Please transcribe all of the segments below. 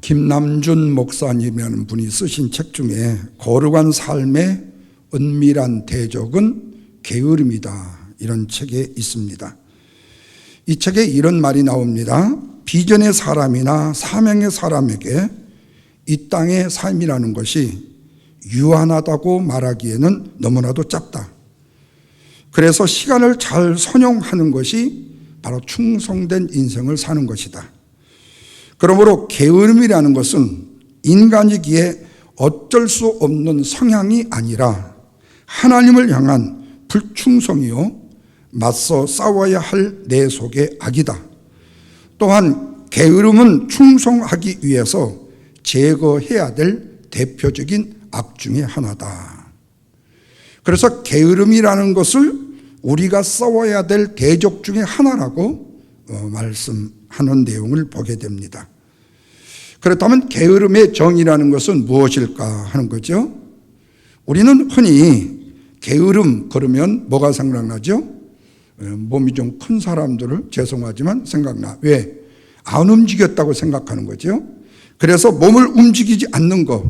김남준 목사님이라는 분이 쓰신 책 중에 거룩한 삶의 은밀한 대적은 게으름이다, 이런 책에 있습니다. 이 책에 이런 말이 나옵니다. 비전의 사람이나 사명의 사람에게 이 땅의 삶이라는 것이 유한하다고 말하기에는 너무나도 짧다. 그래서 시간을 잘 선용하는 것이 바로 충성된 인생을 사는 것이다. 그러므로 게으름이라는 것은 인간이기에 어쩔 수 없는 성향이 아니라 하나님을 향한 불충성이요, 맞서 싸워야 할 내 속의 악이다. 또한 게으름은 충성하기 위해서 제거해야 될 대표적인 악 중에 하나다. 그래서 게으름이라는 것을 우리가 싸워야 될 대적 중에 하나라고 말씀하는 내용을 보게 됩니다. 그렇다면 게으름의 정의라는 것은 무엇일까 하는 거죠. 우리는 흔히 게으름 그러면 뭐가 생각나죠? 몸이 좀 큰 사람들을, 죄송하지만 생각나. 왜? 안 움직였다고 생각하는 거죠. 그래서 몸을 움직이지 않는 것,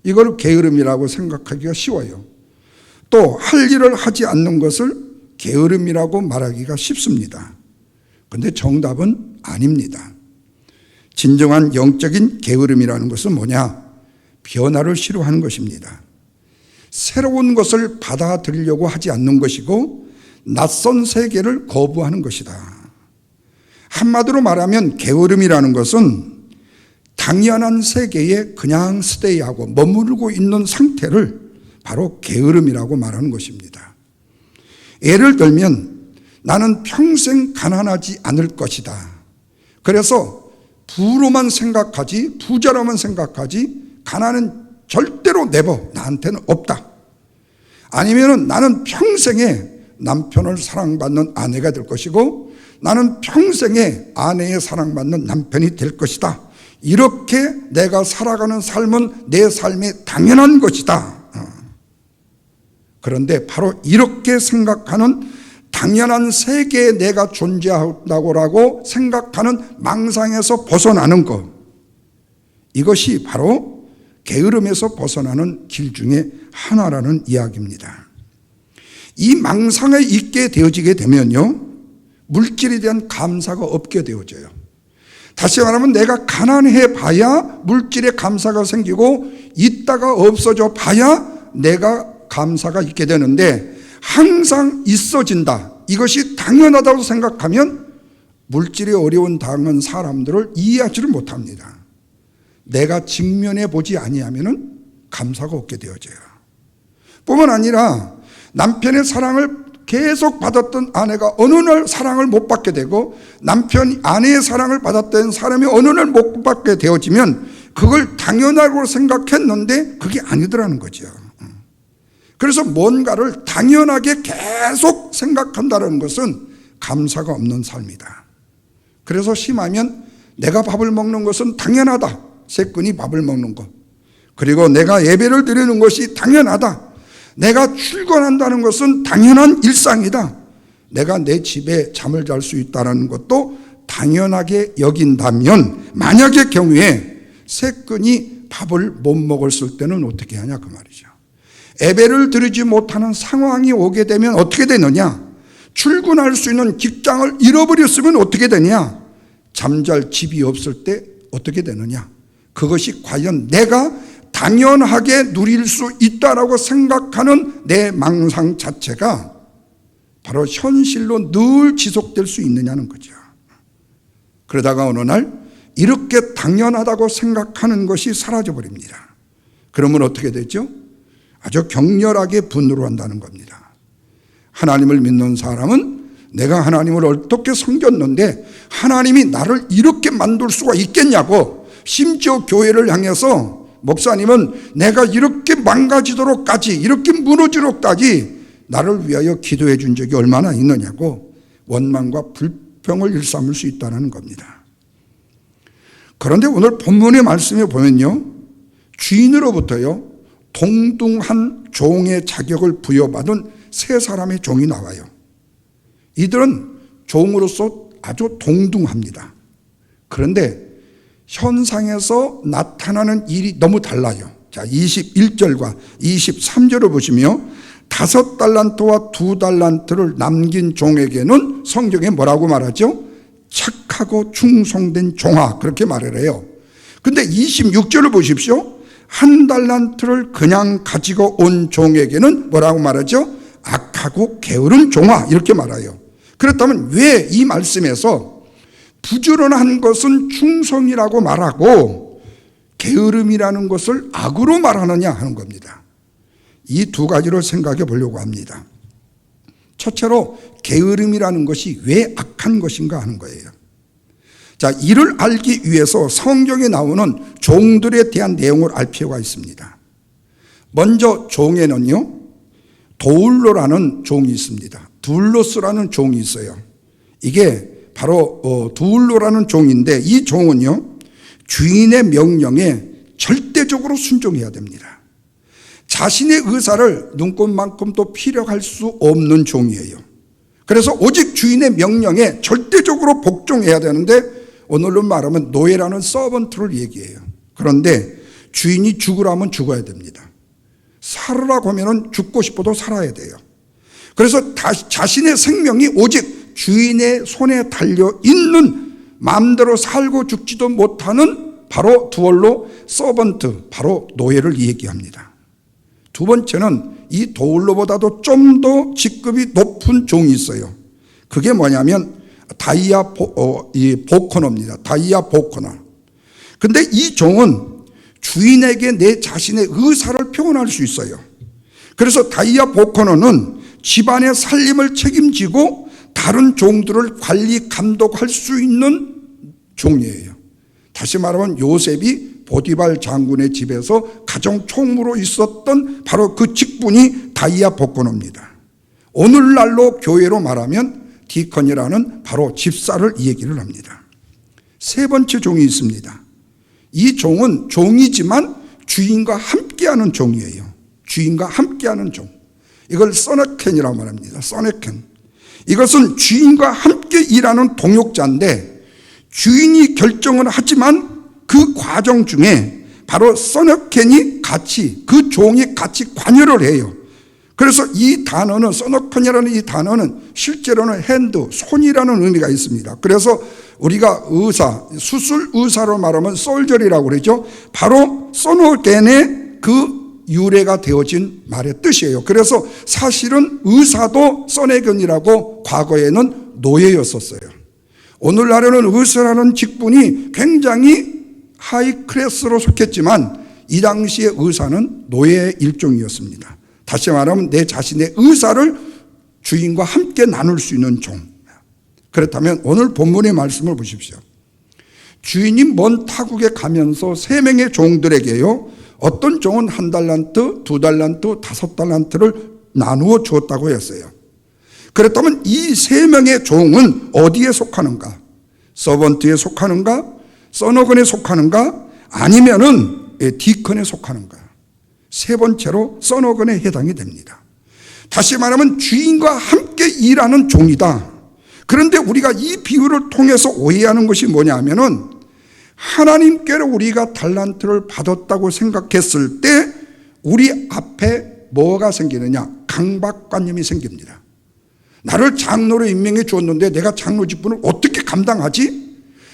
이걸 게으름이라고 생각하기가 쉬워요. 또 할 일을 하지 않는 것을 게으름이라고 말하기가 쉽습니다. 그런데 정답은 아닙니다. 진정한 영적인 게으름이라는 것은 뭐냐? 변화를 싫어하는 것입니다. 새로운 것을 받아들이려고 하지 않는 것이고 낯선 세계를 거부하는 것이다. 한마디로 말하면 게으름이라는 것은 당연한 세계에 그냥 스테이하고 머무르고 있는 상태를 바로 게으름이라고 말하는 것입니다. 예를 들면 나는 평생 가난하지 않을 것이다. 그래서 부로만 생각하지, 부자로만 생각하지, 가난은 절대로 나한테는 없다. 아니면은 나는 평생에 남편을 사랑받는 아내가 될 것이고 나는 평생에 아내의 사랑받는 남편이 될 것이다. 이렇게 내가 살아가는 삶은 내 삶의 당연한 것이다. 그런데 바로 이렇게 생각하는 당연한 세계에 내가 존재한다고 생각하는 망상에서 벗어나는 것, 이것이 바로 게으름에서 벗어나는 길 중에 하나라는 이야기입니다. 이 망상에 있게 되어지게 되면요, 물질에 대한 감사가 없게 되어져요. 다시 말하면 내가 가난해 봐야 물질에 감사가 생기고 있다가 없어져 봐야 내가 감사가 있게 되는데, 항상 있어진다, 이것이 당연하다고 생각하면 물질이 어려운 당한 사람들을 이해하지를 못합니다. 내가 직면해 보지 아니하면 감사가 없게 되어져요. 뿐만 아니라 남편의 사랑을 계속 받았던 아내가 어느 날 사랑을 못 받게 되고 남편이 아내의 사랑을 받았던 사람이 어느 날 못 받게 되어지면 그걸 당연하다고 생각했는데 그게 아니더라는 거죠. 그래서 뭔가를 당연하게 계속 생각한다는 것은 감사가 없는 삶이다. 그래서 심하면 내가 밥을 먹는 것은 당연하다, 새끼니 밥을 먹는 것, 그리고 내가 예배를 드리는 것이 당연하다, 내가 출근한다는 것은 당연한 일상이다, 내가 내 집에 잠을 잘 수 있다는 것도 당연하게 여긴다면, 만약의 경우에 새끼니 밥을 못 먹었을 때는 어떻게 하냐 그 말이죠. 예배를 드리지 못하는 상황이 오게 되면 어떻게 되느냐? 출근할 수 있는 직장을 잃어버렸으면 어떻게 되냐? 잠잘 집이 없을 때 어떻게 되느냐? 그것이 과연 내가 당연하게 누릴 수 있다라고 생각하는 내 망상 자체가 바로 현실로 늘 지속될 수 있느냐는 거죠. 그러다가 어느 날 이렇게 당연하다고 생각하는 것이 사라져버립니다. 그러면 어떻게 되죠? 아주 격렬하게 분노를 한다는 겁니다. 하나님을 믿는 사람은 내가 하나님을 어떻게 섬겼는데 하나님이 나를 이렇게 만들 수가 있겠냐고, 심지어 교회를 향해서 목사님은 내가 이렇게 망가지도록까지, 이렇게 무너지도록까지 나를 위하여 기도해 준 적이 얼마나 있느냐고 원망과 불평을 일삼을 수 있다는 겁니다. 그런데 오늘 본문의 말씀에 보면요, 주인으로부터요 동등한 종의 자격을 부여받은 세 사람의 종이 나와요. 이들은 종으로서 아주 동등합니다. 그런데 현상에서 나타나는 일이 너무 달라요. 자, 21절과 23절을 보시며 5달란트와 2달란트를 남긴 종에게는 성경에 뭐라고 말하죠? 착하고 충성된 종아, 그렇게 말을 해요. 근데 26절을 보십시오. 1달란트를 그냥 가지고 온 종에게는 뭐라고 말하죠? 악하고 게으른 종아, 이렇게 말해요. 그렇다면 왜 이 말씀에서 부지런한 것은 충성이라고 말하고 게으름이라는 것을 악으로 말하느냐 하는 겁니다. 이 두 가지를 생각해 보려고 합니다. 첫째로 게으름이라는 것이 왜 악한 것인가 하는 거예요. 자, 이를 알기 위해서 성경에 나오는 종들에 대한 내용을 알 필요가 있습니다. 먼저 종에는요, 도울로라는 종이 있습니다. 둘로스라는 종이 있어요. 이게 바로 두울로라는 종인데, 이 종은요 주인의 명령에 절대적으로 순종해야 됩니다. 자신의 의사를 눈꽃만큼도 피력할 수 없는 종이에요. 그래서 오직 주인의 명령에 절대적으로 복종해야 되는데, 오늘로 말하면 노예라는 서번트를 얘기해요. 그런데 주인이 죽으라면 죽어야 됩니다. 살으라고 하면 죽고 싶어도 살아야 돼요. 그래서 자신의 생명이 오직 주인의 손에 달려 있는, 마음대로 살고 죽지도 못하는 바로 두얼로 서번트, 바로 노예를 얘기합니다. 두 번째는 이 도울로보다도 좀 더 직급이 높은 종이 있어요. 그게 뭐냐면 보코너입니다. 다이아 보코너. 근데 이 종은 주인에게 내 자신의 의사를 표현할 수 있어요. 그래서 다이아 보코너는 집안의 살림을 책임지고 다른 종들을 관리 감독할 수 있는 종이에요. 다시 말하면 요셉이 보디발 장군의 집에서 가정 총무로 있었던 바로 그 직분이 다이아 보코너입니다. 오늘날로 교회로 말하면 디컨이라는 바로 집사를 이 얘기를 합니다. 세 번째 종이 있습니다. 이 종은 종이지만 주인과 함께하는 종이에요. 주인과 함께하는 종. 이걸 써네켄이라고 말합니다. 써네켄. 이것은 주인과 함께 일하는 동역자인데, 주인이 결정을 하지만 그 과정 중에 바로 써네켄이 같이, 그 종이 같이 관여를 해요. 그래서 이 단어는, 써네켄이라는 이 단어는 실제로는 핸드, 손이라는 의미가 있습니다. 그래서 우리가 의사, 수술 의사로 말하면 솔저리라고 그러죠. 바로 써네켄의 그 유래가 되어진 말의 뜻이에요. 그래서 사실은 의사도 써네켄이라고 과거에는 노예였었어요. 오늘날에는 의사라는 직분이 굉장히 하이 클래스로 속했지만, 이 당시의 의사는 노예의 일종이었습니다. 다시 말하면 내 자신의 의사를 주인과 함께 나눌 수 있는 종. 그렇다면 오늘 본문의 말씀을 보십시오. 주인이 먼 타국에 가면서 3명의 종들에게요, 어떤 종은 1달란트, 2달란트, 5달란트를 나누어 주었다고 했어요. 그렇다면 이 3명의 종은 어디에 속하는가? 서번트에 속하는가? 써너건에 속하는가? 아니면은 디컨에 속하는가? 세 번째로 써너건에 해당이 됩니다. 다시 말하면 주인과 함께 일하는 종이다. 그런데 우리가 이 비유를 통해서 오해하는 것이 뭐냐면은, 하나님께로 우리가 달란트를 받았다고 생각했을 때 우리 앞에 뭐가 생기느냐? 강박관념이 생깁니다. 나를 장로로 임명해 주었는데 내가 장로 직분을 어떻게 감당하지?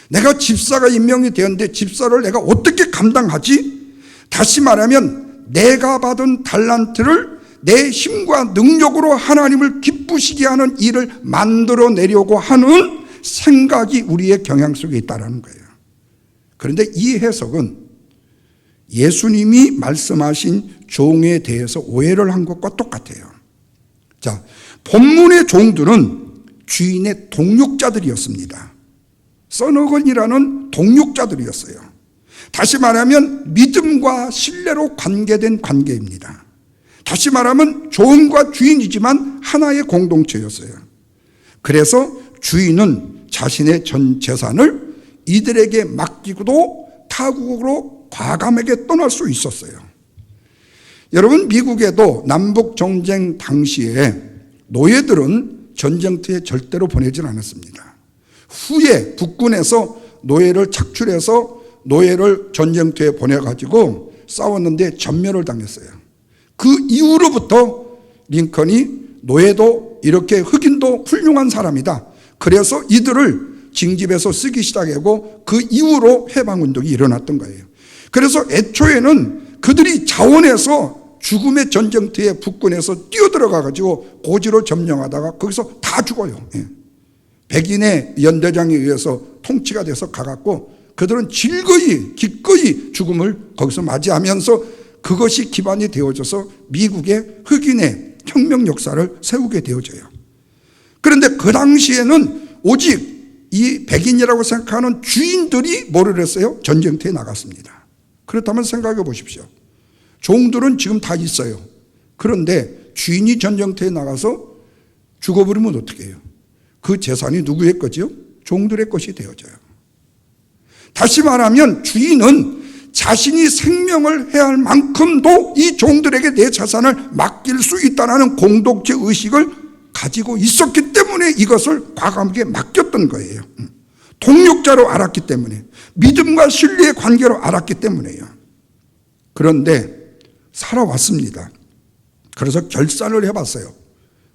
내가 집사가 임명이 되었는데 집사를 내가 어떻게 감당하지? 다시 말하면 내가 받은 달란트를 내 힘과 능력으로 하나님을 기쁘시게 하는 일을 만들어내려고 하는 생각이 우리의 경향 속에 있다는 거예요. 그런데 이 해석은 예수님이 말씀하신 종에 대해서 오해를 한 것과 똑같아요. 자, 본문의 종들은 주인의 동역자들이었습니다. 써너건이라는 동역자들이었어요. 다시 말하면 믿음과 신뢰로 관계된 관계입니다. 다시 말하면 종과 주인이지만 하나의 공동체였어요. 그래서 주인은 자신의 전 재산을 이들에게 맡기고도 타국으로 과감하게 떠날 수 있었어요. 여러분, 미국에도 남북전쟁 당시에 노예들은 전쟁터에 절대로 보내질 않았습니다. 후에 국군에서 노예를 착출해서 노예를 전쟁터에 보내가지고 싸웠는데 전멸을 당했어요. 그 이후로부터 링컨이 노예도 이렇게 흑인도 훌륭한 사람이다, 그래서 이들을 징집해서 쓰기 시작하고 그 이후로 해방운동이 일어났던 거예요. 그래서 애초에는 그들이 자원해서 죽음의 전쟁터에 북군에서 뛰어들어가 가지고 고지를 점령하다가 거기서 다 죽어요. 백인의 연대장에 의해서 통치가 돼서 가갖고 그들은 즐거이 기꺼이 죽음을 거기서 맞이하면서 그것이 기반이 되어져서 미국의 흑인의 혁명 역사를 세우게 되어져요. 그런데 그 당시에는 오직 이 백인이라고 생각하는 주인들이 뭐를 했어요? 전쟁터에 나갔습니다. 그렇다면 생각해 보십시오. 종들은 지금 다 있어요. 그런데 주인이 전쟁터에 나가서 죽어버리면 어떻게 해요? 그 재산이 누구의 거지요? 종들의 것이 되어져요. 다시 말하면 주인은 자신이 생명을 해야 할 만큼도 이 종들에게 내 재산을 맡길 수 있다는 공동체 의식을 가지고 있었기 때문에 이것을 과감하게 맡겼던 거예요. 동력자로 알았기 때문에, 믿음과 신뢰의 관계로 알았기 때문에요. 그런데 살아왔습니다. 그래서 결산을 해봤어요.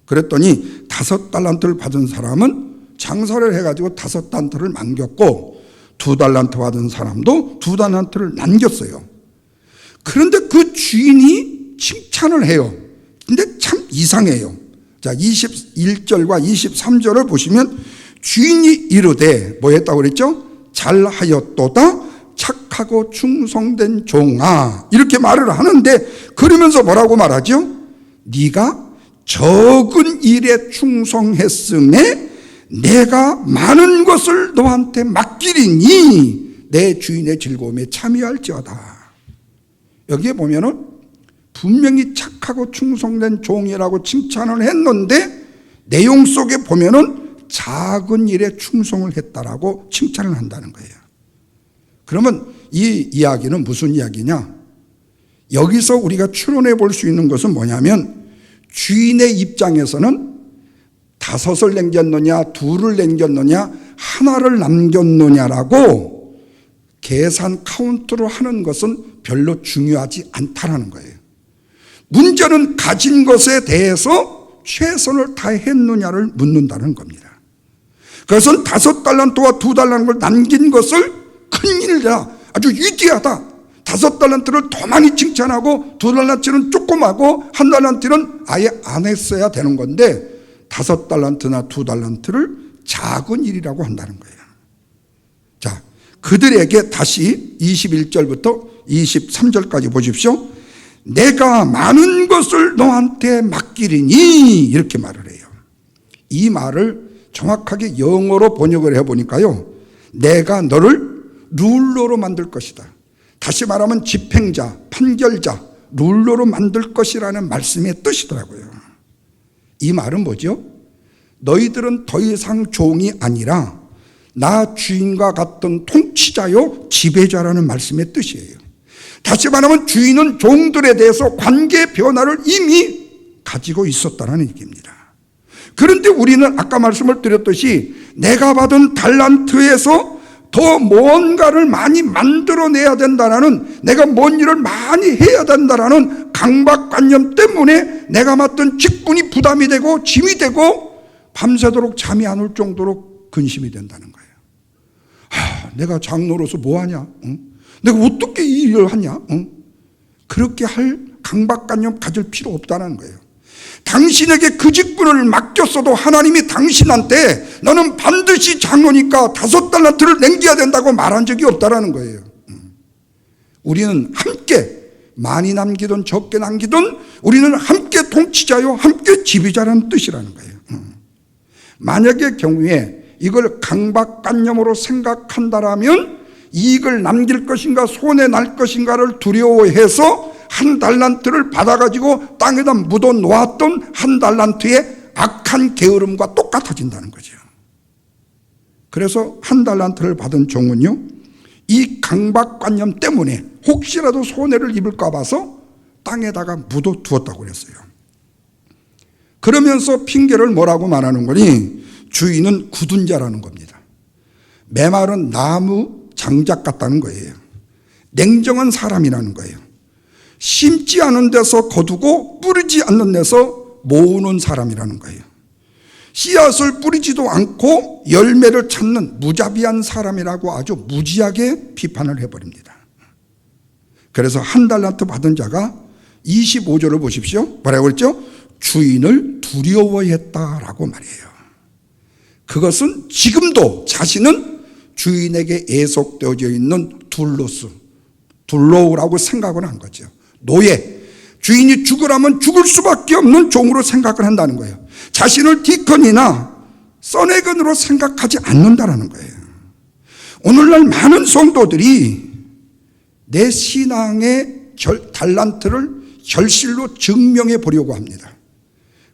그랬더니 5달란트를 받은 사람은 장사를 해가지고 5달란트를 남겼고, 2달란트 받은 사람도 2달란트를 남겼어요. 그런데 그 주인이 칭찬을 해요. 근데 참 이상해요. 자, 21절과 23절을 보시면 주인이 이르되 뭐 했다고 그랬죠? 잘하였도다 착하고 충성된 종아, 이렇게 말을 하는데, 그러면서 뭐라고 말하죠? 네가 적은 일에 충성했음에 내가 많은 것을 너한테 맡기리니 내 주인의 즐거움에 참여할지어다. 여기에 보면은 분명히 착하고 충성된 종이라고 칭찬을 했는데 내용 속에 보면은 작은 일에 충성을 했다라고 칭찬을 한다는 거예요. 그러면 이 이야기는 무슨 이야기냐? 여기서 우리가 추론해 볼 수 있는 것은 뭐냐면, 주인의 입장에서는 5을 남겼느냐 2를 남겼느냐 하나를 남겼느냐라고 계산 카운트로 하는 것은 별로 중요하지 않다라는 거예요. 문제는 가진 것에 대해서 최선을 다했느냐를 묻는다는 겁니다. 그것은 5달란트와 2달란트를 남긴 것을 큰일이다, 아주 위대하다, 5달란트를 더 많이 칭찬하고 2달란트는 조그마고 1달란트는 아예 안 했어야 되는 건데 5달란트나 2달란트를 작은 일이라고 한다는 거예요. 자, 그들에게 다시 21절부터 23절까지 보십시오. 내가 많은 것을 너한테 맡기리니, 이렇게 말을 해요. 이 말을 정확하게 영어로 번역을 해보니까요, 내가 너를 룰러로 만들 것이다, 다시 말하면 집행자, 판결자, 룰러로 만들 것이라는 말씀의 뜻이더라고요. 이 말은 뭐죠? 너희들은 더 이상 종이 아니라 나 주인과 같은 통치자요 지배자라는 말씀의 뜻이에요. 다시 말하면 주인은 종들에 대해서 관계 변화를 이미 가지고 있었다는 얘기입니다. 그런데 우리는 아까 말씀을 드렸듯이 내가 받은 달란트에서 더 뭔가를 많이 만들어내야 된다는, 내가 뭔 일을 많이 해야 된다는 강박관념 때문에 내가 맡은 직분이 부담이 되고 짐이 되고 밤새도록 잠이 안 올 정도로 근심이 된다는 거예요. 내가 장로로서 뭐하냐? 응? 내가 어떻게 이 일을 하냐? 응? 그렇게 할 강박관념 가질 필요 없다는 거예요. 당신에게 그 직분을 맡겼어도 하나님이 당신한테 너는 반드시 장로니까 5달란트를 남겨야 된다고 말한 적이 없다는 거예요. 우리는 함께 많이 남기든 적게 남기든 우리는 함께 통치자요 함께 지배자라는 뜻이라는 거예요. 만약의 경우에 이걸 강박관념으로 생각한다라면 이익을 남길 것인가 손해 날 것인가를 두려워해서 1달란트를 받아가지고 땅에다 묻어 놓았던 1달란트의 악한 게으름과 똑같아진다는 거죠. 그래서 1달란트를 받은 종은요, 이 강박관념 때문에 혹시라도 손해를 입을까 봐서 땅에다가 묻어 두었다고 그랬어요. 그러면서 핑계를 뭐라고 말하는 거니? 주인은 굳은 자라는 겁니다. 메마른 나무 장작 같다는 거예요. 냉정한 사람이라는 거예요. 심지 않은 데서 거두고 뿌리지 않는 데서 모으는 사람이라는 거예요. 씨앗을 뿌리지도 않고 열매를 찾는 무자비한 사람이라고 아주 무지하게 비판을 해버립니다. 그래서 한 달란트 받은 자가 25절을 보십시오. 뭐라고 그랬죠? 주인을 두려워했다라고 말해요. 그것은 지금도 자신은 주인에게 애속되어져 있는 둘로우라고 생각을 한 거죠. 노예, 주인이 죽으라면 죽을 수밖에 없는 종으로 생각을 한다는 거예요. 자신을 디컨이나 써내건으로 생각하지 않는다는 거예요. 오늘날 많은 성도들이 내 신앙의 달란트를 결실로 증명해 보려고 합니다.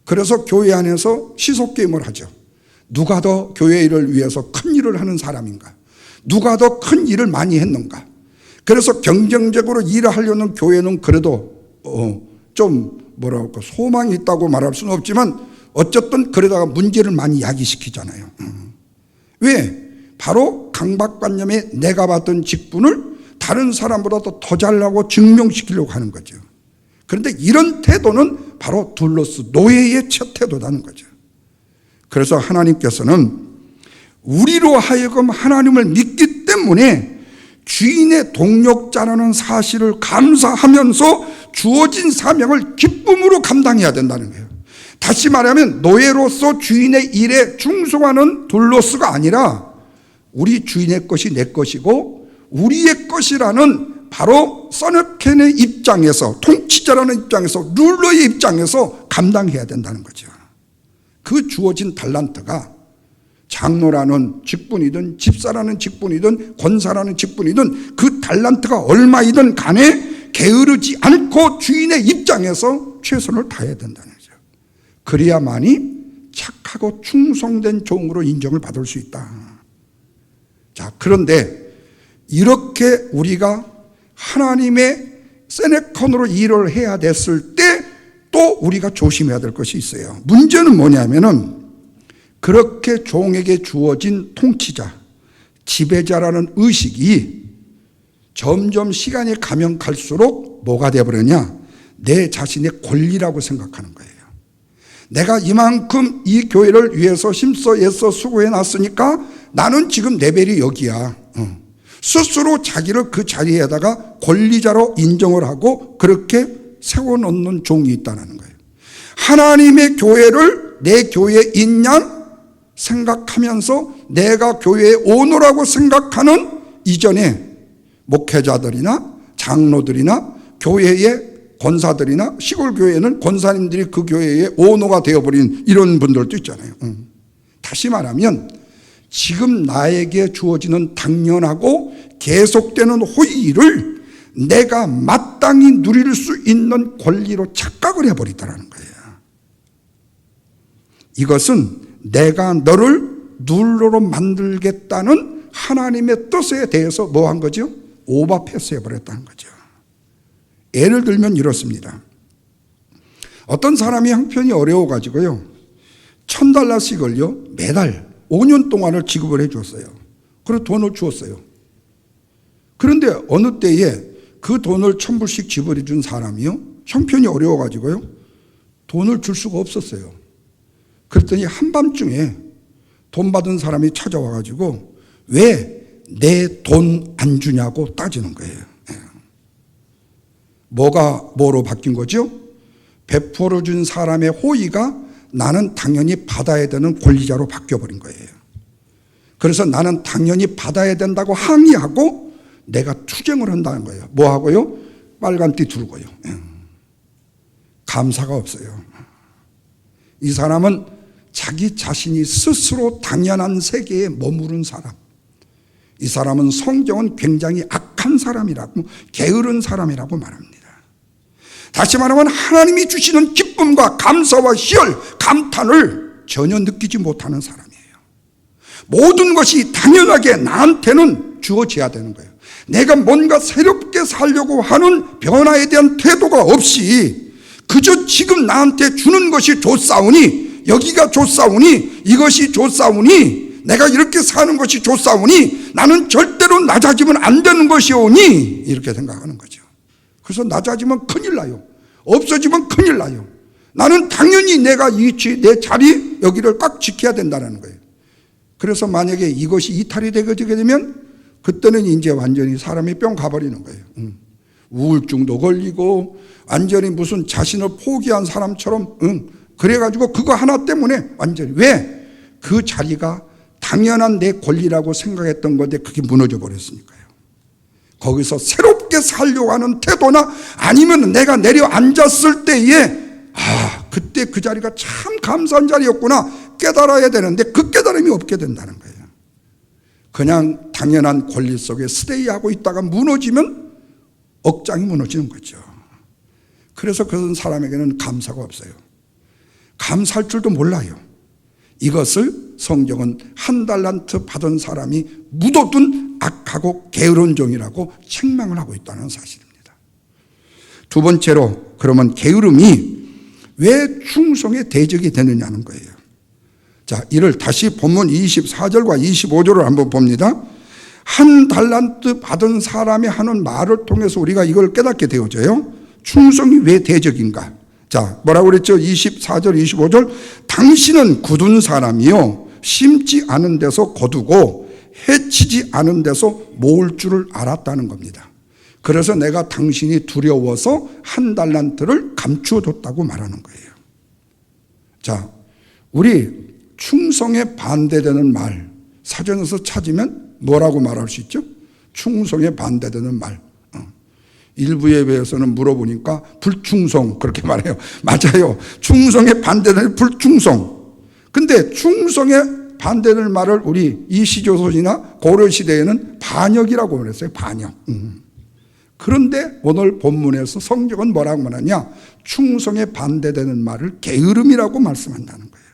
그래서 교회 안에서 시속게임을 하죠. 누가 더 교회 일을 위해서 큰 일을 하는 사람인가? 누가 더 큰 일을 많이 했는가? 그래서 경쟁적으로 일을 하려는 교회는 그래도 좀 뭐랄까 소망이 있다고 말할 수는 없지만 어쨌든 그러다가 문제를 많이 야기시키잖아요. 왜? 바로 강박관념에 내가 받던 직분을 다른 사람보다 더 잘나고 증명시키려고 하는 거죠. 그런데 이런 태도는 바로 둘러스 노예의 첫 태도라는 거죠. 그래서 하나님께서는 우리로 하여금 하나님을 믿기 때문에 주인의 동력자라는 사실을 감사하면서 주어진 사명을 기쁨으로 감당해야 된다는 거예요. 다시 말하면 노예로서 주인의 일에 충성하는 둘러스가 아니라 우리 주인의 것이 내 것이고 우리의 것이라는 바로 서너켄의 입장에서, 통치자라는 입장에서, 룰러의 입장에서 감당해야 된다는 거죠. 그 주어진 달란트가 장로라는 직분이든 집사라는 직분이든 권사라는 직분이든 그 달란트가 얼마이든 간에 게으르지 않고 주인의 입장에서 최선을 다해야 된다는 거죠. 그래야만이 착하고 충성된 종으로 인정을 받을 수 있다. 자, 그런데 이렇게 우리가 하나님의 세네컨으로 일을 해야 됐을 때 또 우리가 조심해야 될 것이 있어요. 문제는 뭐냐면은 그렇게 종에게 주어진 통치자, 지배자라는 의식이 점점 시간이 가면 갈수록 뭐가 되어버리냐? 내 자신의 권리라고 생각하는 거예요. 내가 이만큼 이 교회를 위해서 힘써 애써 수고해 놨으니까 나는 지금 레벨이 여기야. 스스로 자기를 그 자리에다가 권리자로 인정을 하고 그렇게 세워놓는 종이 있다는 거예요. 하나님의 교회를 내 교회인 양 생각하면서 내가 교회의 오너라고 생각하는 이전에 목회자들이나 장로들이나 교회의 권사들이나 시골 교회는 권사님들이 그 교회의 오너가 되어버린 이런 분들도 있잖아요. 다시 말하면 지금 나에게 주어지는 당연하고 계속되는 호의를 내가 마땅히 누릴 수 있는 권리로 착각을 해버리더라는 거예요. 이것은 내가 너를 룰러로 만들겠다는 하나님의 뜻에 대해서 뭐 한 거죠? 오버패스 해버렸다는 거죠. 예를 들면 이렇습니다. 어떤 사람이 형편이 어려워가지고요, $1,000씩을요 매달 5년 동안을 지급을 해줬어요. 그리고 돈을 주었어요. 그런데 어느 때에 그 돈을 $1,000씩 지불해 준 사람이요, 형편이 어려워가지고요 돈을 줄 수가 없었어요. 그랬더니 한밤중에 돈 받은 사람이 찾아와가지고 왜 내 돈 안 주냐고 따지는 거예요. 뭐로 바뀐 거죠? 베풀어 준 사람의 호의가 나는 당연히 받아야 되는 권리자로 바뀌어버린 거예요. 그래서 나는 당연히 받아야 된다고 항의하고 내가 투쟁을 한다는 거예요. 뭐 하고요? 빨간띠 들고요. 감사가 없어요. 이 사람은 자기 자신이 스스로 당연한 세계에 머무른 사람. 이 사람은 성경은 굉장히 악한 사람이라고, 게으른 사람이라고 말합니다. 다시 말하면 하나님이 주시는 기쁨과 감사와 희열, 감탄을 전혀 느끼지 못하는 사람이에요. 모든 것이 당연하게 나한테는 주어져야 되는 거예요. 내가 뭔가 새롭게 살려고 하는 변화에 대한 태도가 없이 그저 지금 나한테 주는 것이 좋사오니, 여기가 좋사오니, 이것이 좋사오니 내가 이렇게 사는 것이 좋사오니 나는 절대로 낮아지면 안 되는 것이오니 이렇게 생각하는 거죠. 그래서 낮아지면 큰일 나요. 없어지면 큰일 나요. 나는 당연히 내가 내 자리 여기를 꽉 지켜야 된다는 거예요. 그래서 만약에 이것이 이탈이 되게 되면 그때는 이제 완전히 사람이 뿅 가버리는 거예요. 우울증도 걸리고 완전히 무슨 자신을 포기한 사람처럼 그래가지고 그거 하나 때문에 완전히 왜? 그 자리가 당연한 내 권리라고 생각했던 건데 그게 무너져 버렸으니까요. 거기서 새롭게 살려고 하는 태도나 아니면 내가 내려앉았을 때에 그때 그 자리가 참 감사한 자리였구나 깨달아야 되는데 그 깨달음이 없게 된다는 거예요. 그냥 당연한 권리 속에 스테이하고 있다가 무너지면 억장이 무너지는 거죠. 그래서 그런 사람에게는 감사가 없어요. 감사할 줄도 몰라요. 이것을 성경은 한 달란트 받은 사람이 묻어둔 악하고 게으른 종이라고 책망을 하고 있다는 사실입니다. 두 번째로 그러면 게으름이 왜 충성의 대적이 되느냐는 거예요. 자, 이를 다시 본문 24절과 25절을 한번 봅니다. 한 달란트 받은 사람이 하는 말을 통해서 우리가 이걸 깨닫게 되어져요. 충성이 왜 대적인가? 자, 뭐라고 그랬죠? 24절, 25절. 당신은 굳은 사람이요. 심지 않은 데서 거두고 해치지 않은 데서 모을 줄을 알았다는 겁니다. 그래서 내가 당신이 두려워서 한 달란트를 감추어줬다고 말하는 거예요. 자, 우리 충성에 반대되는 말, 사전에서 찾으면 뭐라고 말할 수 있죠? 충성에 반대되는 말. 일부 예배에서는 물어보니까 불충성 그렇게 말해요. 맞아요. 충성에 반대되는 불충성. 근데 충성에 반대되는 말을 우리 이시조선이나 고려시대에는 반역이라고 그랬어요. 반역. 그런데 오늘 본문에서 성경은 뭐라고 말하냐? 충성에 반대되는 말을 게으름이라고 말씀한다는 거예요.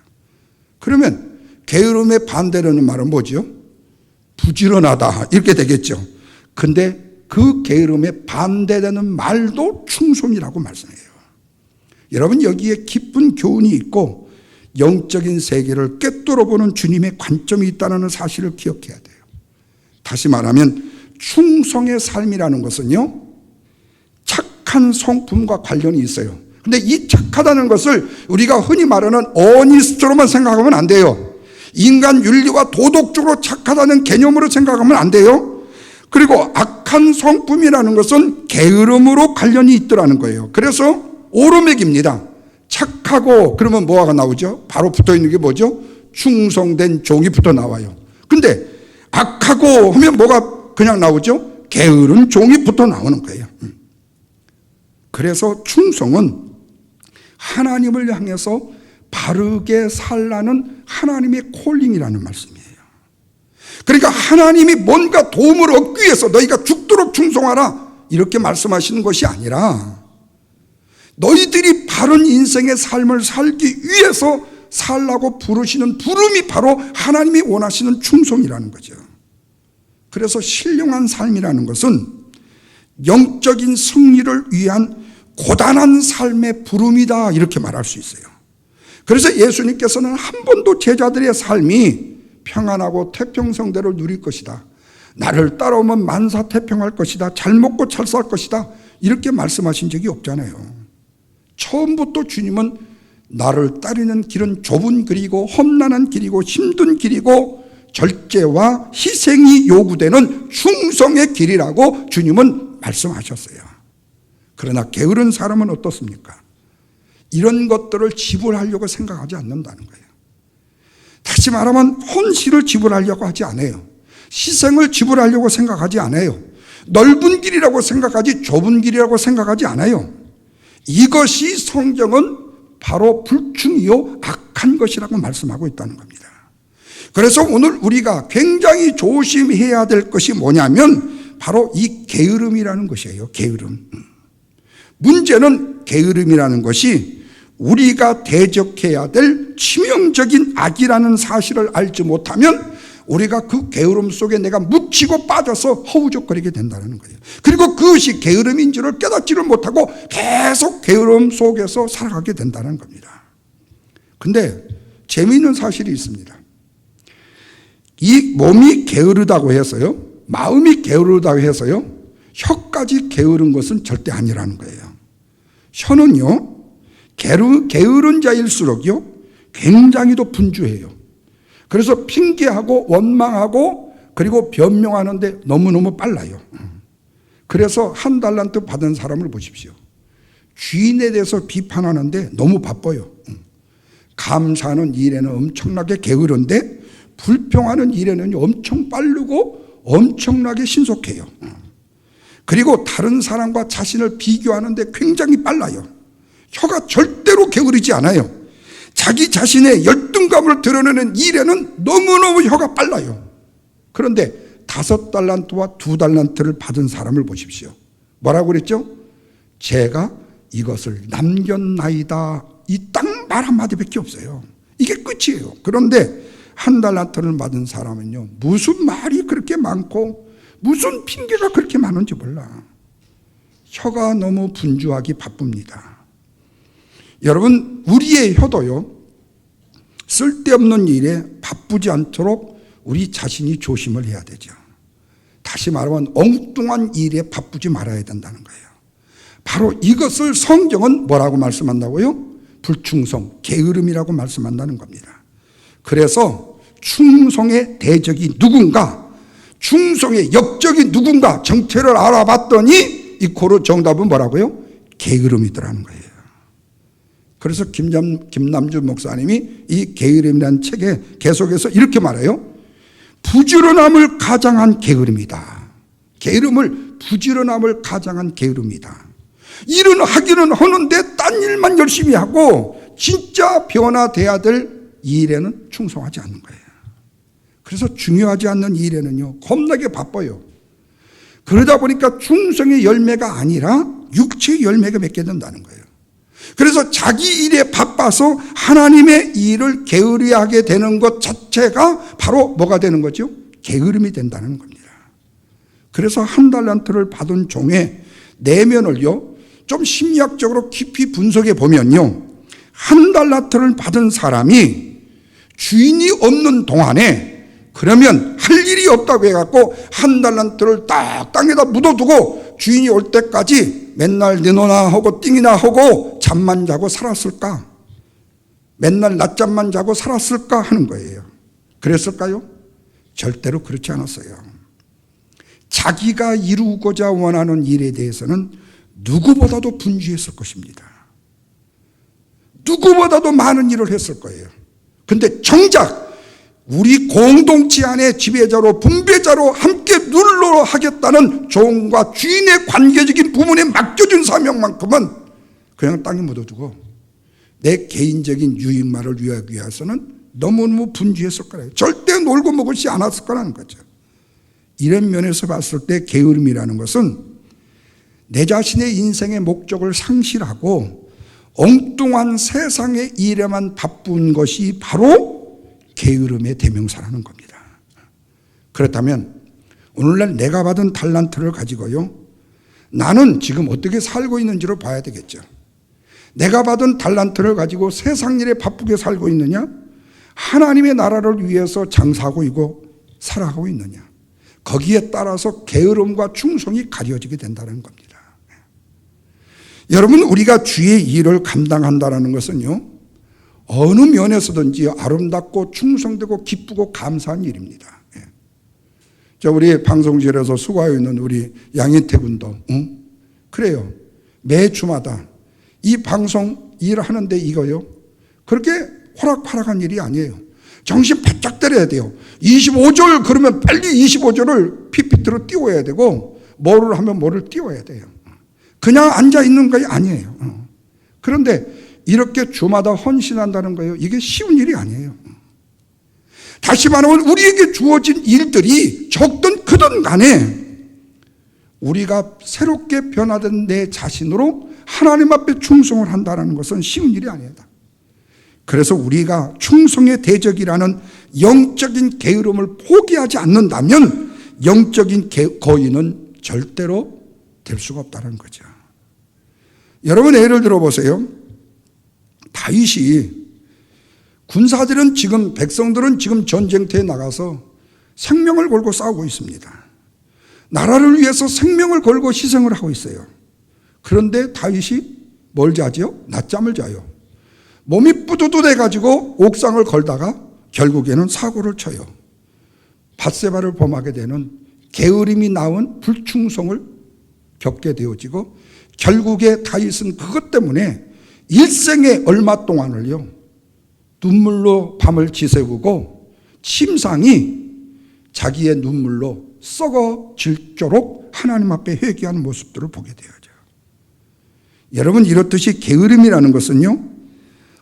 그러면 게으름에 반대되는 말은 뭐죠? 부지런하다 이렇게 되겠죠. 근데 그 게으름에 반대되는 말도 충성이라고 말씀해요. 여러분 여기에 깊은 교훈이 있고 영적인 세계를 꿰뚫어보는 주님의 관점이 있다는 사실을 기억해야 돼요. 다시 말하면 충성의 삶이라는 것은요, 착한 성품과 관련이 있어요. 근데 이 착하다는 것을 우리가 흔히 말하는 어니스트로만 생각하면 안 돼요. 인간 윤리와 도덕적으로 착하다는 개념으로 생각하면 안 돼요. 그리고 악한 성품이라는 것은 게으름으로 관련이 있더라는 거예요. 그래서 오르맥입니다. 착하고 그러면 뭐가 나오죠? 바로 붙어있는 게 뭐죠? 충성된 종이 붙어 나와요. 근데 악하고 하면 뭐가 그냥 나오죠? 게으른 종이 붙어 나오는 거예요. 그래서 충성은 하나님을 향해서 바르게 살라는 하나님의 콜링이라는 말씀이에요. 그러니까 하나님이 뭔가 도움을 얻기 위해서 너희가 죽도록 충성하라 이렇게 말씀하시는 것이 아니라 너희들이 바른 인생의 삶을 살기 위해서 살라고 부르시는 부름이 바로 하나님이 원하시는 충성이라는 거죠. 그래서 신령한 삶이라는 것은 영적인 승리를 위한 고단한 삶의 부름이다 이렇게 말할 수 있어요. 그래서 예수님께서는 한 번도 제자들의 삶이 평안하고 태평성대를 누릴 것이다, 나를 따라오면 만사태평할 것이다, 잘 먹고 잘 살 것이다 이렇게 말씀하신 적이 없잖아요. 처음부터 주님은 나를 따르는 길은 좁은 길이고 험난한 길이고 힘든 길이고 절제와 희생이 요구되는 충성의 길이라고 주님은 말씀하셨어요. 그러나 게으른 사람은 어떻습니까? 이런 것들을 지불하려고 생각하지 않는다는 거예요. 다시 말하면 헌신을 지불하려고 하지 않아요. 희생을 지불하려고 생각하지 않아요. 넓은 길이라고 생각하지 좁은 길이라고 생각하지 않아요. 이것이 성경은 바로 불충이요 악한 것이라고 말씀하고 있다는 겁니다. 그래서 오늘 우리가 굉장히 조심해야 될 것이 뭐냐면 바로 이 게으름이라는 것이에요. 게으름. 문제는 게으름이라는 것이 우리가 대적해야 될 치명적인 악이라는 사실을 알지 못하면 우리가 그 게으름 속에 내가 묻히고 빠져서 허우적거리게 된다는 거예요. 그리고 그것이 게으름인 줄을 깨닫지를 못하고 계속 게으름 속에서 살아가게 된다는 겁니다. 근데 재미있는 사실이 있습니다. 이 몸이 게으르다고 해서요, 마음이 게으르다고 해서요, 혀까지 게으른 것은 절대 아니라는 거예요. 혀는요, 게으른 자일수록요, 굉장히도 분주해요. 그래서 핑계하고 원망하고 그리고 변명하는데 너무너무 빨라요. 그래서 한 달란트 받은 사람을 보십시오. 주인에 대해서 비판하는데 너무 바빠요. 감사하는 일에는 엄청나게 게으른데 불평하는 일에는 엄청 빠르고 엄청나게 신속해요. 그리고 다른 사람과 자신을 비교하는데 굉장히 빨라요. 혀가 절대로 게으르지 않아요. 자기 자신의 열등감을 드러내는 일에는 너무너무 혀가 빨라요. 그런데 5달란트와 2달란트를 받은 사람을 보십시오. 뭐라고 그랬죠? 제가 이것을 남겼나이다. 이 딱 말 한마디밖에 없어요. 이게 끝이에요. 그런데 1달란트를 받은 사람은요, 무슨 말이 그렇게 많고 무슨 핑계가 그렇게 많은지 몰라. 혀가 너무 분주하기 바쁩니다. 여러분, 우리의 혀도요, 쓸데없는 일에 바쁘지 않도록 우리 자신이 조심을 해야 되죠. 다시 말하면 엉뚱한 일에 바쁘지 말아야 된다는 거예요. 바로 이것을 성경은 뭐라고 말씀한다고요? 불충성, 게으름이라고 말씀한다는 겁니다. 그래서 충성의 대적이 누군가, 충성의 역적이 누군가 정체를 알아봤더니 이 고로 정답은 뭐라고요? 게으름이더라는 거예요. 그래서 김남주 목사님이 이 게으름이라는 책에 계속해서 이렇게 말해요. 부지런함을 가장한 게으름이다. 게으름을 부지런함을 가장한 게으름이다. 일은 하기는 하는데 딴 일만 열심히 하고 진짜 변화돼야 될 일에는 충성하지 않는 거예요. 그래서 중요하지 않는 일에는요, 겁나게 바빠요. 그러다 보니까 충성의 열매가 아니라 육체의 열매가 맺게 된다는 거예요. 그래서 자기 일에 바빠서 하나님의 일을 게으르하게 되는 것 자체가 바로 뭐가 되는 거죠? 게으름이 된다는 겁니다. 그래서 1달란트를 받은 종의 내면을요, 좀 심리학적으로 깊이 분석해 보면요, 1달란트를 받은 사람이 주인이 없는 동안에 그러면 할 일이 없다고 해갖고 1달란트를 딱 땅에다 묻어두고 주인이 올 때까지 맨날 니노나 하고 띵이나 하고 잠만 자고 살았을까? 맨날 낮잠만 자고 살았을까 하는 거예요. 그랬을까요? 절대로 그렇지 않았어요. 자기가 이루고자 원하는 일에 대해서는 누구보다도 분주했을 것입니다. 누구보다도 많은 일을 했을 거예요. 근데 정작 우리 공동체 안에 지배자로 분배자로 함께 누리려 하겠다는 종과 주인의 관계적인 부분에 맡겨준 사명만큼은 그냥 땅에 묻어두고 내 개인적인 유익만을 위하기 위해서는 너무너무 분주했을 거예요. 절대 놀고 먹을지 않았을 거라는 거죠. 이런 면에서 봤을 때 게으름이라는 것은 내 자신의 인생의 목적을 상실하고 엉뚱한 세상의 일에만 바쁜 것이 바로 게으름의 대명사라는 겁니다. 그렇다면 오늘날 내가 받은 달란트를 가지고요, 나는 지금 어떻게 살고 있는지를 봐야 되겠죠. 내가 받은 달란트를 가지고 세상 일에 바쁘게 살고 있느냐, 하나님의 나라를 위해서 장사하고 있고 살아가고 있느냐, 거기에 따라서 게으름과 충성이 가려지게 된다는 겁니다. 여러분, 우리가 주의 일을 감당한다는 것은요, 어느 면에서든지 아름답고 충성되고 기쁘고 감사한 일입니다. 저 우리 방송실에서 수고하고 있는 우리 양인태 군도 그래요. 매 주마다 이 방송 일하는데 이거요, 그렇게 호락호락한 일이 아니에요. 정신 바짝 때려야 돼요. 25절 그러면 빨리 25절을 PPT로 띄워야 되고 뭐를 하면 뭐를 띄워야 돼요. 그냥 앉아 있는 거 아니에요. 그런데 이렇게 주마다 헌신한다는 거예요. 이게 쉬운 일이 아니에요. 다시 말하면 우리에게 주어진 일들이 적든 크든 간에 우리가 새롭게 변화된 내 자신으로 하나님 앞에 충성을 한다는 것은 쉬운 일이 아니다. 그래서 우리가 충성의 대적이라는 영적인 게으름을 포기하지 않는다면 영적인 거인은 절대로 될 수가 없다는 거죠. 여러분, 예를 들어보세요. 다윗이 군사들은 지금 백성들은 지금 전쟁터에 나가서 생명을 걸고 싸우고 있습니다. 나라를 위해서 생명을 걸고 희생을 하고 있어요. 그런데 다윗이 뭘 자지요? 낮잠을 자요. 몸이 뿌듯해가지고 옥상을 걸다가 결국에는 사고를 쳐요. 밧세바를 범하게 되는 게으름이 낳은 불충성을 겪게 되어지고, 결국에 다윗은 그것 때문에 일생에 얼마 동안을요 눈물로 밤을 지새우고 침상이 자기의 눈물로 썩어질도록 하나님 앞에 회개하는 모습들을 보게 되어져요. 여러분, 이렇듯이 게으름이라는 것은요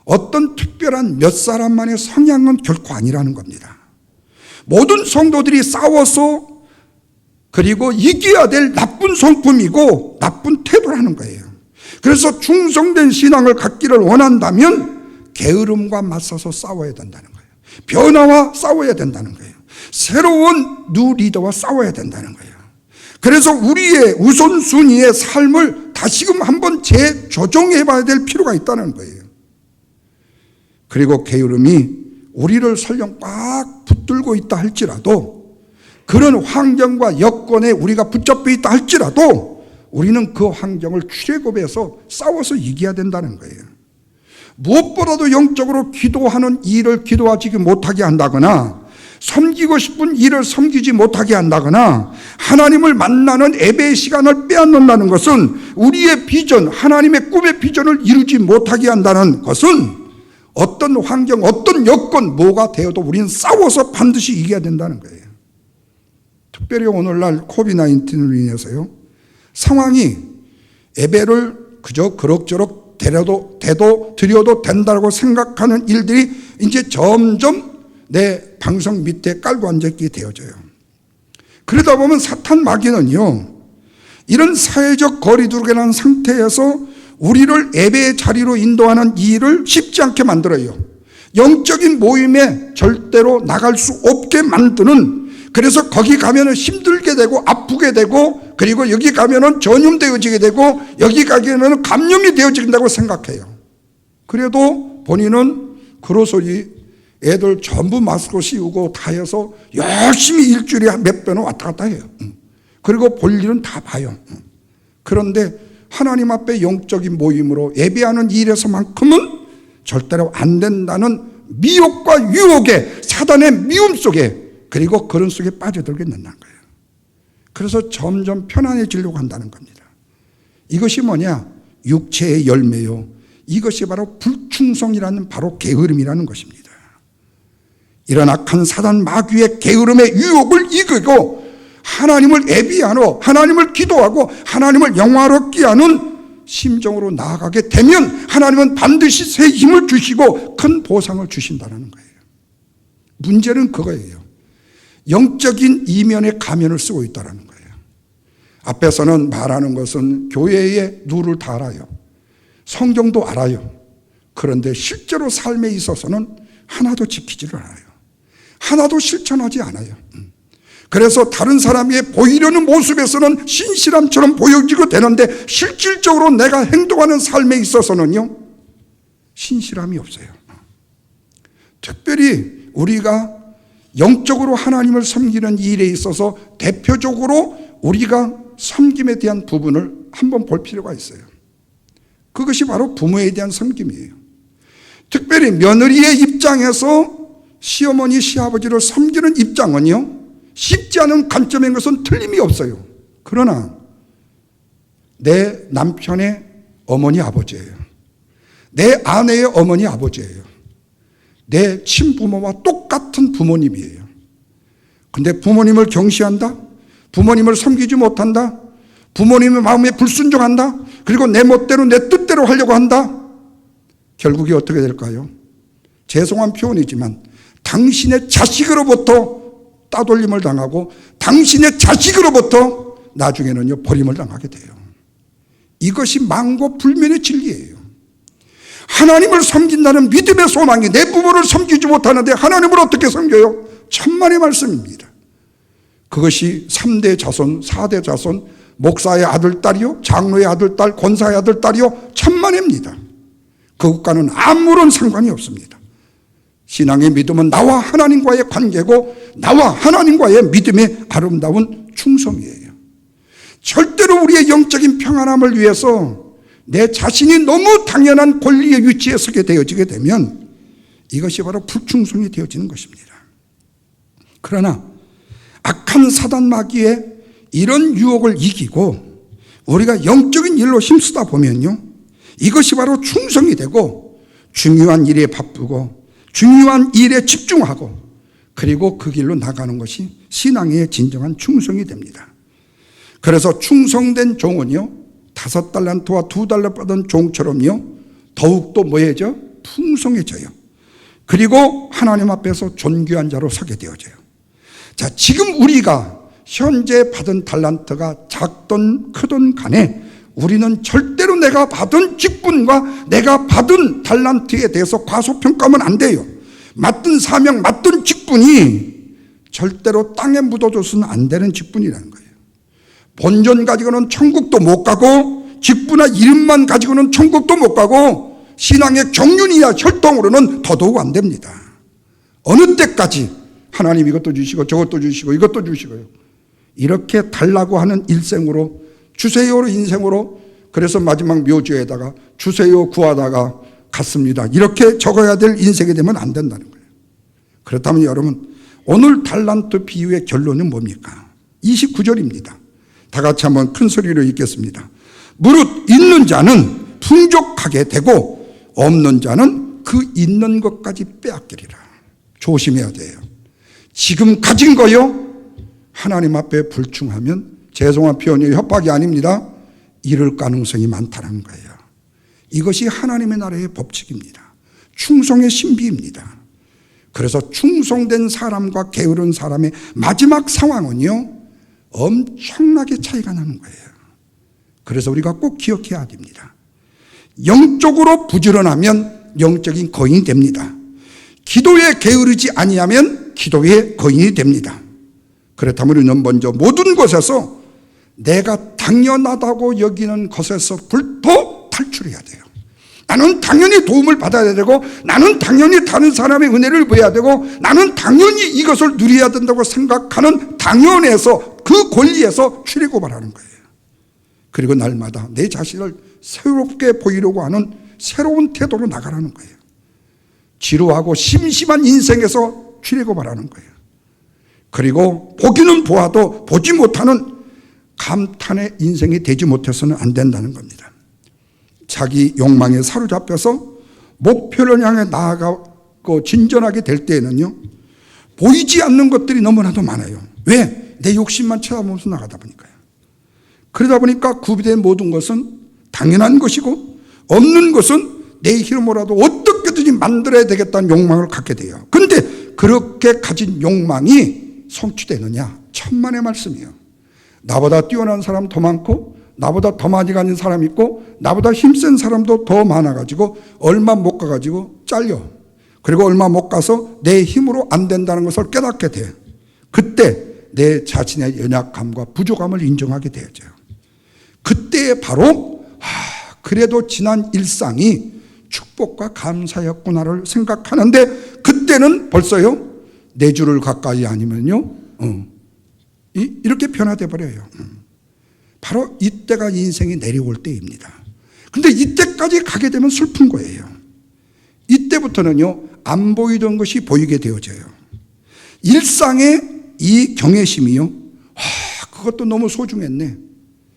어떤 특별한 몇 사람만의 성향은 결코 아니라는 겁니다. 모든 성도들이 싸워서 그리고 이겨야 될 나쁜 성품이고 나쁜 태도를 하는 거예요. 그래서 충성된 신앙을 갖기를 원한다면 게으름과 맞서서 싸워야 된다는 거예요. 변화와 싸워야 된다는 거예요. 새로운 뉴 리더와 싸워야 된다는 거예요. 그래서 우리의 우선순위의 삶을 다시금 한번 재조정해 봐야 될 필요가 있다는 거예요. 그리고 게으름이 우리를 설령 꽉 붙들고 있다 할지라도, 그런 환경과 여건에 우리가 붙잡혀 있다 할지라도 우리는 그 환경을 출애굽해서 싸워서 이겨야 된다는 거예요. 무엇보다도 영적으로 기도하는 일을 기도하지 못하게 한다거나, 섬기고 싶은 일을 섬기지 못하게 한다거나, 하나님을 만나는 예배의 시간을 빼앗는다는 것은, 우리의 비전, 하나님의 꿈의 비전을 이루지 못하게 한다는 것은, 어떤 환경, 어떤 여건, 뭐가 되어도 우리는 싸워서 반드시 이겨야 된다는 거예요. 특별히 오늘날 코비드-19로 인해서요 상황이 예배를 그저 그럭저럭 드려도 된다고 생각하는 일들이 이제 점점 내 방석 밑에 깔고 앉아있게 되어져요. 그러다 보면 사탄 마귀는요 이런 사회적 거리두기라는 상태에서 우리를 예배의 자리로 인도하는 이 일을 쉽지 않게 만들어요. 영적인 모임에 절대로 나갈 수 없게 만드는, 그래서 거기 가면은 힘들게 되고 아프게 되고, 그리고 여기 가면은 전염되어지게 되고, 여기 가면은 감염이 되어진다고 생각해요. 그래도 본인은 그로소리 애들 전부 마스크 씌우고 다 해서 열심히 일주일에 몇 번은 왔다 갔다 해요. 그리고 볼 일은 다 봐요. 그런데 하나님 앞에 영적인 모임으로 예배하는 일에서만큼은 절대로 안 된다는 미혹과 유혹에, 사단의 미움 속에, 그리고 그런 속에 빠져들게 된다는 거예요. 그래서 점점 편안해지려고 한다는 겁니다. 이것이 뭐냐? 육체의 열매요. 이것이 바로 불충성이라는, 바로 게으름이라는 것입니다. 이런 악한 사단 마귀의 게으름의 유혹을 이기고 하나님을 예비하고 하나님을 기도하고 하나님을 영화롭게 하는 심정으로 나아가게 되면 하나님은 반드시 새 힘을 주시고 큰 보상을 주신다는 거예요. 문제는 그거예요. 영적인 이면의 가면을 쓰고 있다는 거예요. 앞에서는 말하는 것은 교회의 룰을 다 알아요. 성경도 알아요. 그런데 실제로 삶에 있어서는 하나도 지키지를 않아요. 하나도 실천하지 않아요. 그래서 다른 사람이 보이려는 모습에서는 신실함처럼 보여지고 되는데, 실질적으로 내가 행동하는 삶에 있어서는요 신실함이 없어요. 특별히 우리가 영적으로 하나님을 섬기는 일에 있어서 대표적으로 우리가 섬김에 대한 부분을 한번 볼 필요가 있어요. 그것이 바로 부모에 대한 섬김이에요. 특별히 며느리의 입장에서 시어머니, 시아버지를 섬기는 입장은요 쉽지 않은 관점인 것은 틀림이 없어요. 그러나 내 남편의 어머니 아버지예요. 내 아내의 어머니 아버지예요. 내 친부모와 똑같은 부모님이에요. 근데 부모님을 경시한다? 부모님을 섬기지 못한다? 부모님의 마음에 불순종한다? 그리고 내 멋대로 내 뜻대로 하려고 한다? 결국이 어떻게 될까요? 죄송한 표현이지만 당신의 자식으로부터 따돌림을 당하고 당신의 자식으로부터 나중에는요 버림을 당하게 돼요. 이것이 만고불면의 진리예요. 하나님을 섬긴다는 믿음의 소망이, 내 부모를 섬기지 못하는데 하나님을 어떻게 섬겨요? 천만의 말씀입니다. 그것이 3대 자손, 4대 자손, 목사의 아들, 딸이요, 장로의 아들, 딸, 권사의 아들, 딸이요, 천만입니다. 그것과는 아무런 상관이 없습니다. 신앙의 믿음은 나와 하나님과의 관계고 나와 하나님과의 믿음의 아름다운 충성이에요. 절대로 우리의 영적인 평안함을 위해서 내 자신이 너무 당연한 권리의 위치에 서게 되어지게 되면 이것이 바로 불충성이 되어지는 것입니다. 그러나 악한 사단 마귀의 이런 유혹을 이기고 우리가 영적인 일로 힘쓰다 보면요, 이것이 바로 충성이 되고 중요한 일에 바쁘고 중요한 일에 집중하고 그리고 그 길로 나가는 것이 신앙의 진정한 충성이 됩니다. 그래서 충성된 종은요, 5달란트와 2달러 받은 종처럼요, 더욱더 뭐해져? 풍성해져요. 그리고 하나님 앞에서 존귀한 자로 서게 되어져요. 자, 지금 우리가 현재 받은 달란트가 작든 크든 간에 우리는 절대로 내가 받은 직분과 내가 받은 달란트에 대해서 과소평가하면 안 돼요. 맡은 사명, 맡은 직분이 절대로 땅에 묻어줘서는 안 되는 직분이라는 거예요. 본전 가지고는 천국도 못 가고 직분이나 이름만 가지고는 천국도 못 가고 신앙의 경륜이나 혈통으로는 더더욱 안 됩니다. 어느 때까지 하나님 이것도 주시고 저것도 주시고 이것도 주시고요, 이렇게 달라고 하는 일생으로 주세요로 인생으로, 그래서 마지막 묘지에다가 주세요 구하다가 갔습니다, 이렇게 적어야 될 인생이 되면 안 된다는 거예요. 그렇다면 여러분, 오늘 달란트 비유의 결론은 뭡니까? 29절입니다. 다 같이 한번 큰 소리로 읽겠습니다. 무릇 있는 자는 풍족하게 되고 없는 자는 그 있는 것까지 빼앗기리라. 조심해야 돼요. 지금 가진 거요, 하나님 앞에 불충하면, 죄송한 표현이 협박이 아닙니다, 잃을 가능성이 많다는 거예요. 이것이 하나님의 나라의 법칙입니다. 충성의 신비입니다. 그래서 충성된 사람과 게으른 사람의 마지막 상황은요, 엄청나게 차이가 나는 거예요. 그래서 우리가 꼭 기억해야 됩니다. 영적으로 부지런하면 영적인 거인이 됩니다. 기도에 게으르지 아니하면 기도의 거인이 됩니다. 그렇다면 우리는 먼저 모든 것에서 내가 당연하다고 여기는 것에서부터 탈출해야 돼요. 나는 당연히 도움을 받아야 되고, 나는 당연히 다른 사람의 은혜를 봐야 되고, 나는 당연히 이것을 누려야 된다고 생각하는 당연에서, 그 권리에서 출애굽하라는 거예요. 그리고 날마다 내 자신을 새롭게 보이려고 하는 새로운 태도로 나가라는 거예요. 지루하고 심심한 인생에서 출애굽하라는 거예요. 그리고 보기는 보아도 보지 못하는 감탄의 인생이 되지 못해서는 안 된다는 겁니다. 자기 욕망에 사로잡혀서 목표를 향해 나아가고 진전하게 될 때에는요, 보이지 않는 것들이 너무나도 많아요. 왜? 내 욕심만 쳐다보면서 나가다 보니까요. 그러다 보니까 구비된 모든 것은 당연한 것이고, 없는 것은 내 힘으로라도 어떻게든지 만들어야 되겠다는 욕망을 갖게 돼요. 그런데 그렇게 가진 욕망이 성취되느냐? 천만의 말씀이에요. 나보다 뛰어난 사람 더 많고, 나보다 더 많이 가진 사람 있고, 나보다 힘센 사람도 더 많아가지고 얼마 못 가가지고 잘려. 그리고 얼마 못 가서 내 힘으로 안 된다는 것을 깨닫게 돼. 그때 내 자신의 연약함과 부족함을 인정하게 되어져요. 그때 바로 그래도 지난 일상이 축복과 감사였구나를 생각하는데, 그때는 벌써요, 내 주를 가까이 아니면요, 이렇게 변화돼 버려요. 바로 이때가 인생이 내려올 때입니다. 근데 이때까지 가게 되면 슬픈 거예요. 이때부터는요, 안 보이던 것이 보이게 되어져요. 일상의 이 경외심이요, 그것도 너무 소중했네.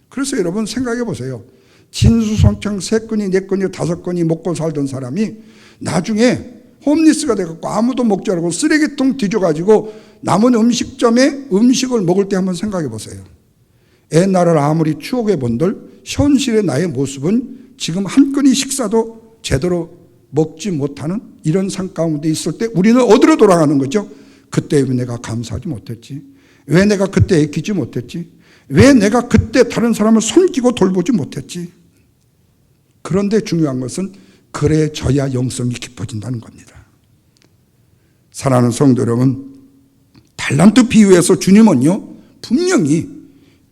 그래서 여러분 생각해 보세요. 진수성찬 3건이 4건이 5건이 먹고 살던 사람이 나중에 홈리스가 돼갖고 아무도 먹지 않고 쓰레기통 뒤져가지고 남은 음식점에 음식을 먹을 때 한번 생각해 보세요. 옛날을 아무리 추억해 본들 현실의 나의 모습은 지금 한 건의 식사도 제대로 먹지 못하는 이런 삶 가운데 있을 때 우리는 어디로 돌아가는 거죠? 그때 왜 내가 감사하지 못했지? 왜 내가 그때 애끼지 못했지? 왜 내가 그때 다른 사람을 섬기고 돌보지 못했지? 그런데 중요한 것은 그래져야 영성이 깊어진다는 겁니다. 사랑하는 성도 여러분, 달란트 비유에서 주님은요, 분명히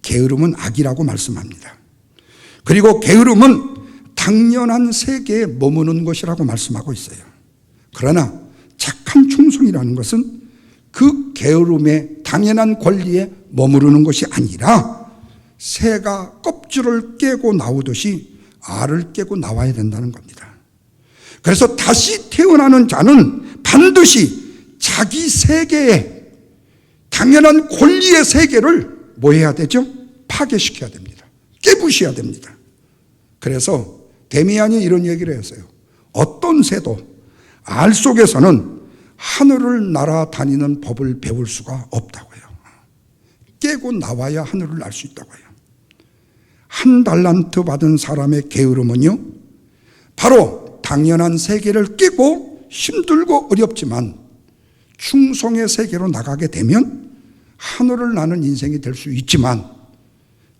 게으름은 악이라고 말씀합니다. 그리고 게으름은 당연한 세계에 머무는 것이라고 말씀하고 있어요. 그러나 착한 참 충성이라는 것은 그 게으름의 당연한 권리에 머무르는 것이 아니라 새가 껍질을 깨고 나오듯이 알을 깨고 나와야 된다는 겁니다. 그래서 다시 태어나는 자는 반드시 자기 세계에 당연한 권리의 세계를 뭐 해야 되죠? 파괴시켜야 됩니다. 깨부셔야 됩니다. 그래서 데미안이 이런 얘기를 했어요. 어떤 새도 알 속에서는 하늘을 날아다니는 법을 배울 수가 없다고요. 깨고 나와야 하늘을 날 수 있다고요. 한 달란트 받은 사람의 게으름은요, 바로 당연한 세계를 깨고 힘들고 어렵지만 충성의 세계로 나가게 되면 하늘을 나는 인생이 될 수 있지만,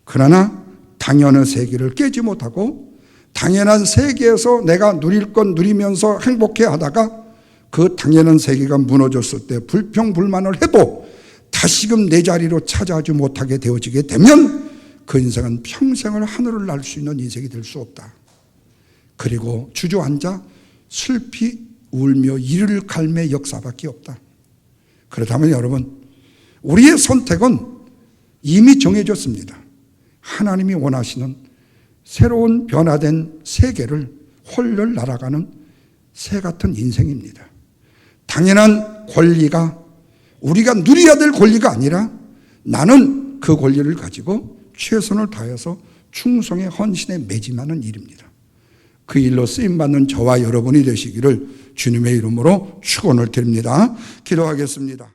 그러나 당연한 세계를 깨지 못하고 당연한 세계에서 내가 누릴 건 누리면서 행복해 하다가 그 당연한 세계가 무너졌을 때 불평불만을 해도 다시금 내 자리로 찾아오지 못하게 되어지게 되면 그 인생은 평생을 하늘을 날 수 있는 인생이 될 수 없다. 그리고 주저앉아 슬피 울며 이를 갈매 역사밖에 없다. 그렇다면 여러분, 우리의 선택은 이미 정해졌습니다. 하나님이 원하시는 새로운 변화된 세계를 홀를 날아가는 새 같은 인생입니다. 당연한 권리가 우리가 누려야 될 권리가 아니라 나는 그 권리를 가지고 최선을 다해서 충성의 헌신에 매진하는 일입니다. 그 일로 쓰임받는 저와 여러분이 되시기를 주님의 이름으로 축원을 드립니다. 기도하겠습니다.